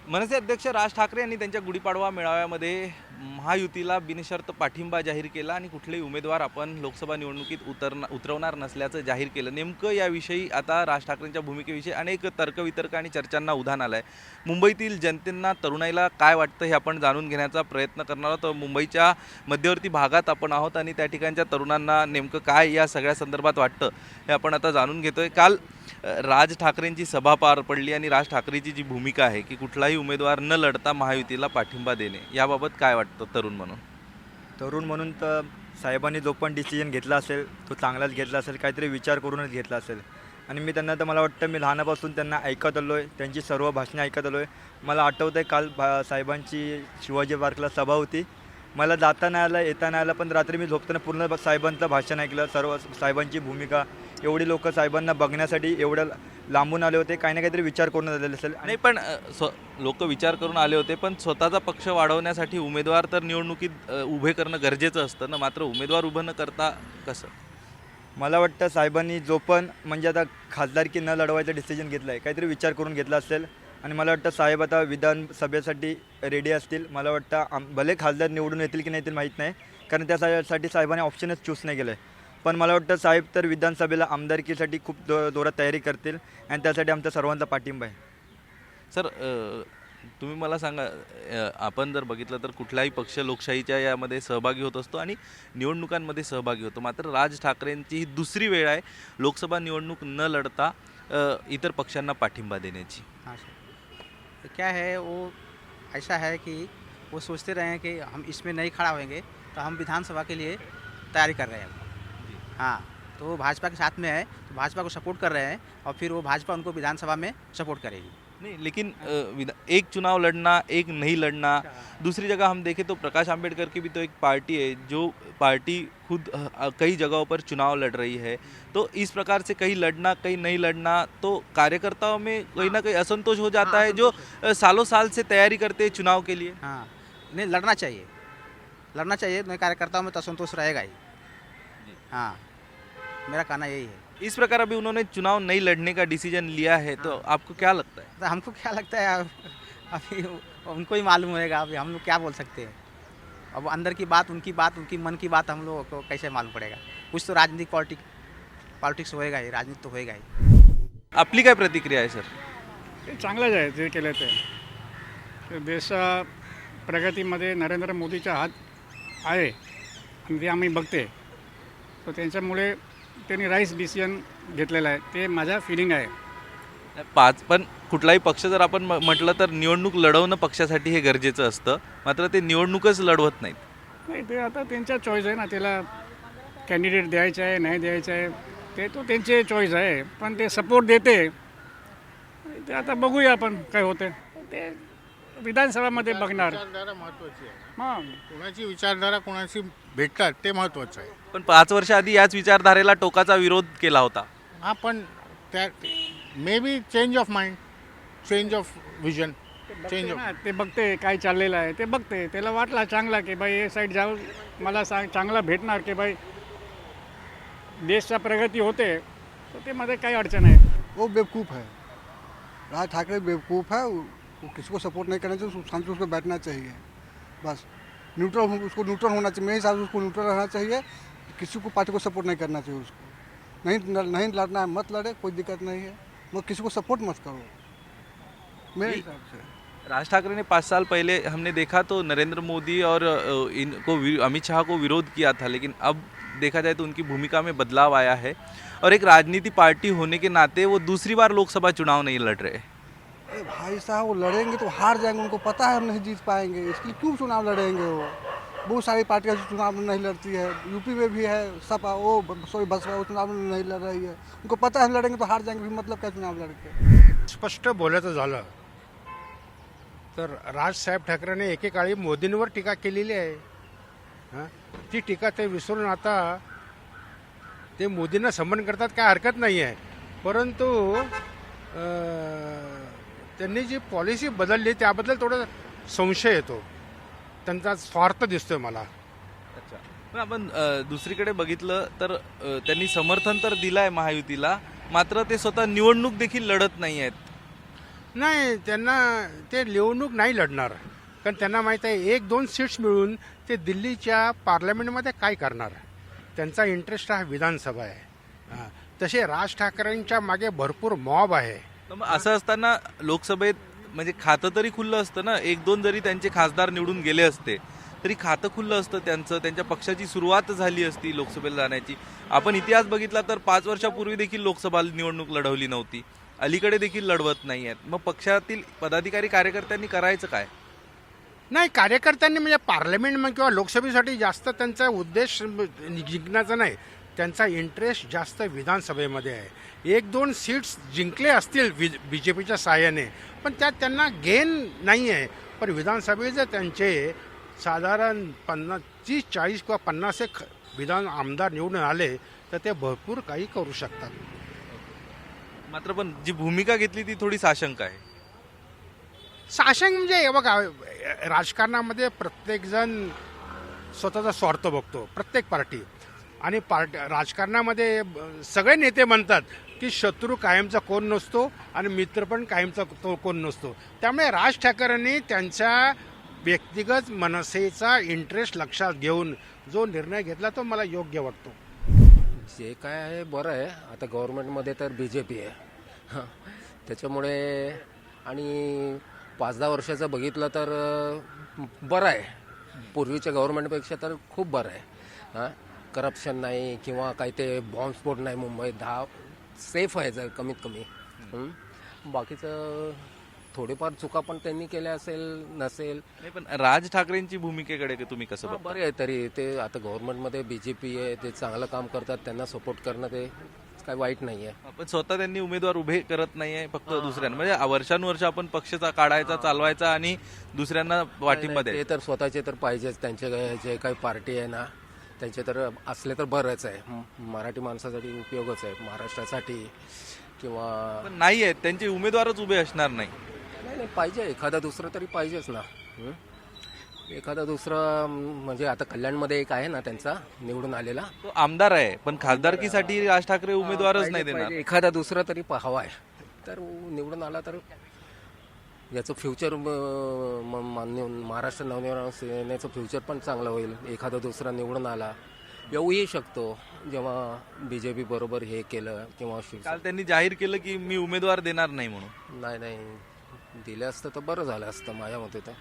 मनसे अध्यक्ष राज ठाकरे यांनी त्यांच्या गुढीपाडवा मेळाव्यामध्ये महायुतीला बिनशर्त पाठिंबा जाहीर केला आणि कुठलेही उमेदवार आपण लोकसभा निवडणुकीत उतरवणार नसल्याचं जाहीर केलं। नेमकं याविषयी आता राज ठाकरेंच्या भूमिकेविषयी अनेक तर्कवितर्क आणि चर्चांना उधाण आलं आहे। मुंबईतील जनतेला तरुणाईला काय वाटतं हे आपण जाणून घेण्याचा प्रयत्न करणार आहोत। मुंबईच्या मध्यवर्ती भागात आपण आहोत आणि त्या ठिकाणच्या तरुणांना नेमकं काय या सगळ्या संदर्भात वाटतं हे आपण आता जाणून घेतोय। काल राज ठाकरेंची सभा पार पडली आणि राज ठाकरेंची जी भूमिका आहे की कुठलाही उमेदवार न लढता महायुतीला पाठिंबा देणे, याबाबत काय वाटतं तरुण म्हणून? तर साहेबांनी जो पण डिसिजन घेतला असेल तो चांगलाच घेतला असेल, काहीतरी विचार करूनच घेतला असेल। आणि मी त्यांना तर मला वाटतं मी लहानापासून त्यांना ऐकत आलो आहे, त्यांची सर्व भाषणे ऐकत आलो आहे। मला आठवतं आहे काल साहेबांची शिवाजी पार्कला सभा होती, मला जाता नाही आलं येता नाही आलं, पण रात्री मी झोपताना पूर्ण साहेबांचं भाषण ऐकलं। सर्व साहेबांची भूमिका, एवढी लोक साहेबांना बघण्यासाठी एवढं लांबून आले होते, काही ना काहीतरी विचार करून आलेले असेल। नाही पण लोक विचार करून आले होते, पण स्वतःचा पक्ष वाढवण्यासाठी उमेदवार तर निवडणुकीत उभे करणं गरजेचं असतं ना, मात्र उमेदवार उभं न करता कसं? मला वाटतं साहेबांनी जो पण म्हणजे आता खासदारकी न लढवायचा डिसिजन घेतला आहे, काहीतरी विचार करून घेतला असेल। आणि मला वाटतं साहेब आता विधानसभेसाठी रेडी असतील। मला वाटतं भले खासदार निवडून येतील की नाही येतील माहीत नाही, कारण त्यासाठी साहेबांनी ऑप्शनच चूज नाही केलं आहे। पण मला वाटतं साहेब तर विधानसभेला आमदारकीसाठी खूप जोरात तयारी करतील आणि त्यासाठी आमचा सर्वांचा पाठिंबा आहे। सर, तुम्ही मला सांगा, आपण जर बघितलं तर कुठलाही पक्ष लोकशाहीच्या यामध्ये सहभागी होत असतो आणि निवडणुकांमध्ये सहभागी होतो, मात्र राज ठाकरेंची ही दुसरी वेळ आहे लोकसभा निवडणूक न लढता इतर पक्षांना पाठिंबा देण्याची। हाँ सर, तो क्या है वो ऐसा है कि वो सोचते रहे हैं कि हम इसमें नहीं खड़ा होंगे तो हम विधानसभा के लिए तैयारी कर रहे हैं। हाँ, तो वो भाजपा के साथ में है, तो भाजपा को सपोर्ट कर रहे हैं और फिर वो भाजपा उनको विधानसभा में सपोर्ट करेगी। नहीं, लेकिन एक चुनाव लड़ना, एक नहीं लड़ना। दूसरी जगह हम देखें तो प्रकाश आंबेडकर की भी तो एक पार्टी है, जो पार्टी खुद कई जगहों पर चुनाव लड़ रही है। तो इस प्रकार से कहीं लड़ना कहीं नहीं लड़ना, तो कार्यकर्ताओं में कहीं ना कहीं असंतोष हो जाता है, जो सालों साल से तैयारी करते हैं चुनाव के लिए। हाँ, नहीं लड़ना चाहिए, नहीं कार्यकर्ताओं में तो असंतोष रहेगा ही। हाँ, मेरा कहना यही है। इस प्रकार अभी उन्होंने चुनाव नहीं लड़ने का डिसीजन लिया है, तो आपको क्या लगता है? तो हमको क्या लगता है, अभी उनको ही मालूम होएगा, अभी हम लोग क्या बोल सकते हैं। अब अंदर की बात, उनकी मन की बात हम लोग को कैसे मालूम पड़ेगा। कुछ तो राजनीतिक पॉलिटिक्स होएगा ही, राजनीति तो होएगा ही। आपली काय प्रतिक्रिया आहे सर? ते चांगलंच आहे जे केलं ते। देशा प्रगतीमध्ये नरेंद्र मोदीचा हात आहे आणि ते आम्ही बघते, तर त्यांच्यामुळे त्यांनी राईस डिसिजन घेतलेला आहे, ते माझा फिलिंग आहे। पण कुठलाही पक्ष जर आपण म्हटलं तर निवडणूक लढवणं पक्षासाठी हे गरजेचं असतं, मात्र ते निवडणूकच लढवत नाहीत। नाही, ते आता त्यांचा चॉईस आहे ना, त्याला कॅन्डिडेट द्यायचं आहे नाही द्यायचं आहे ते तो त्यांचे चॉईस आहे, पण ते सपोर्ट देते ते आता बघूया आपण काय होते ते विधानसभामध्ये बघणार। विचारधारा महत्त्वाची आहे, हां, कोणाची विचारधारा कोणाशी भेटतात ते महत्त्वाचं आहे। पण 5 वर्षाआधी याच विचारधारेला टोकाचा विरोध केला होता। हा, पण त्या may be change of mind, change of vision, change of ते बघते काय चाललेलं आहे, ते बघते, त्याला वाटला चांगला की भाई हे साईड जाऊन मला चांगला भेटणार की भाई देशचा प्रगती होते, तर ते मध्ये काही अडचण आहे। वो बेवकूफ़ है, राज ठाकरे बेवकूफ़ है। वो किसी को सपोर्ट नहीं करना चाहिए, शांति उसको बैठना चाहिए, बस न्यूट्रल, उसको न्यूट्रल होना चाहिए। मेरे हिसाब से उसको न्यूट्रल रहना चाहिए, किसी को पार्टी को सपोर्ट नहीं करना चाहिए। उसको नहीं लड़ना है, मत लड़े, कोई दिक्कत नहीं है, मगर किसी को सपोर्ट मत करो मेरे हिसाब से। राज ठाकरे ने 5 साल पहले हमने देखा तो नरेंद्र मोदी और अमित शाह को विरोध किया था, लेकिन अब देखा जाए तो उनकी भूमिका में बदलाव आया है और एक राजनीति पार्टी होने के नाते वो दूसरी बार लोकसभा चुनाव नहीं लड़ रहे। अरे भाई साहब, वो लड़ेंगे तो हार जाएंगे, उनको पता है हम नहीं जीत पाएंगे, इसके लिए क्यों चुनाव लड़ेंगे। वो बहुत सारी पार्टियाँ चुनाव नहीं लड़ती है, यूपी में भी है, सपा बसपा वो चुनाव नहीं लड़ रही है, उनको पता है हम लड़ेंगे तो हार जाएंगे, फिर मतलब क्या चुनाव लड़के। स्पष्ट बोलायचं झालं तर राजसाहेब ठाकरेंनी एकेकाळी मोदींवर टीका केलेली आहे। हां, ती टीका ते विसरून आता ते मोदींना समन करतात, काय हरकत नाही आहे, परंतु त्यांनी जी पॉलिसी बदलली त्याबद्दल थोडा संशय येतो, त्यांचा स्वार्थ दिसतोय मला। अच्छा, पण आपण दुसरीकडे बघितलं तर त्यांनी समर्थन तर दिलं आहे महायुतीला, मात्र ते स्वतः निवडणूक देखील लढत नाही आहेत। नाही, त्यांना ते निवडणूक नाही लढणार, कारण त्यांना माहीत आहे 1-2 सीट्स मिळून ते दिल्लीच्या पार्लमेंटमध्ये काय करणार. त्यांचा इंटरेस्ट हा विधानसभा आहे. हां. तसे राज ठाकरेंच्या मागे भरपूर मॉब आहे. तर मग असं असताना लोकसभेत म्हणजे खातं तरी खुल्लं असतं ना. 1-2 जरी त्यांचे खासदार निवडून गेले असते तरी खातं खुल्लं असतं त्यांचं, त्यांच्या पक्षाची सुरुवात झाली असती लोकसभेला जाण्याची. आपण इतिहास बघितला तर 5 वर्षापूर्वी देखील लोकसभा निवडणूक लढवली नव्हती, अलीकडे देखील लढवत नाही आहेत. मग पक्षातील पदाधिकारी कार्यकर्त्यांनी करायचं काय? नाही, कार्यकर्त्यांनी म्हणजे पार्लमेंट किंवा लोकसभेसाठी जास्त त्यांचा उद्देश जिंकण्याचा नाही, त्यांचा इंटरेस्ट जास्त विधानसभेमध्ये आहे. 1-2 सीट्स जिंकले असतील बी जे पीच्या साहाय्याने, पण त्यात त्यांना गेन नाही आहे. पण विधानसभेचे त्यांचे साधारण 30-40 किंवा 50 एक विधान आमदार निवडून आले तर ते भरपूर काही करू शकतात. मात्र पण जी भूमिका घेतली ती थोडी साशंक आहे. शासन म्हणजे हे बघा, राजकारणामध्ये प्रत्येकजण स्वतःचा स्वार्थ बघतो, प्रत्येक पार्टी. आणि राजकारणामध्ये सगळे नेते म्हणतात की शत्रू कायमचा कोण नसतो आणि मित्र पण कायमचा कोण नसतो. त्यामुळे राज ठाकरेंनी त्यांच्या व्यक्तिगत मनसेचा इंटरेस्ट लक्षात घेऊन जो निर्णय घेतला तो मला योग्य वाटतो. जे काय आहे बरं आहे. आता गव्हर्नमेंटमध्ये तर BJP आहे. हं. त्याच्यामुळे आणि 5-10 वर्षाचं बघितलं तर बरं आहे. पूर्वीच्या गव्हर्नमेंटपेक्षा तर खूप बरं आहे. हां, करप्शन नाही किंवा काही ते बॉम्बस्फोट नाही मुंबईत. सेफ आहे जर कमीत कमी. बाकीचं थोडेफार चुका पण त्यांनी केल्या असेल नसेल. नाही, पण राज ठाकरेंची भूमिकेकडे तुम्ही कसं बघता? बरे आहे तरी ते आता गव्हर्नमेंटमध्ये BJP आहे, ते चांगलं काम करतात, त्यांना सपोर्ट करणं ते काय वाईट नाही आहे. पण स्वतः त्यांनी उमेदवार उभे करत नाहीये, फक्त दुसऱ्यांना म्हणजे वर्षानुवर्ष आपण पक्षाचा काढायचा चालवायचा आणि दुसऱ्यांना पाठिंबा ते द्यायचा. तर स्वतःचे तर पाहिजेच. त्यांचे जे काही पार्टी आहे ना त्यांचे तर असले तर बरंच आहे. मराठी माणसासाठी उपयोगच आहे, महाराष्ट्रासाठी किंवा पण नाही आहेत त्यांचे उमेदवारच उभे असणार नाही. नाही पाहिजे एखादा दुसरं तरी पाहिजेच ना. एखादा दुसरा म्हणजे आता कल्याणमध्ये एक आहे ना त्यांचा निवडून आलेला, तो आमदार आहे, पण खासदारकीसाठी राज ठाकरे उमेदवारच नाही देणार. पाहिजे. एखादा दुसरा तरी हवा आहे तर निवडून आला तर याचं फ्युचर महाराष्ट्र नवनिर्माण सेनेचं फ्युचर पण चांगलं होईल. एखादा दुसरा निवडून आला येऊही शकतो जेव्हा BJP बरोबर हे केलं किंवा काल त्यांनी जाहीर केलं की मी उमेदवार देणार नाही म्हणून. नाही दिलं असतं तर बरं झालं असतं माझ्या मते तर.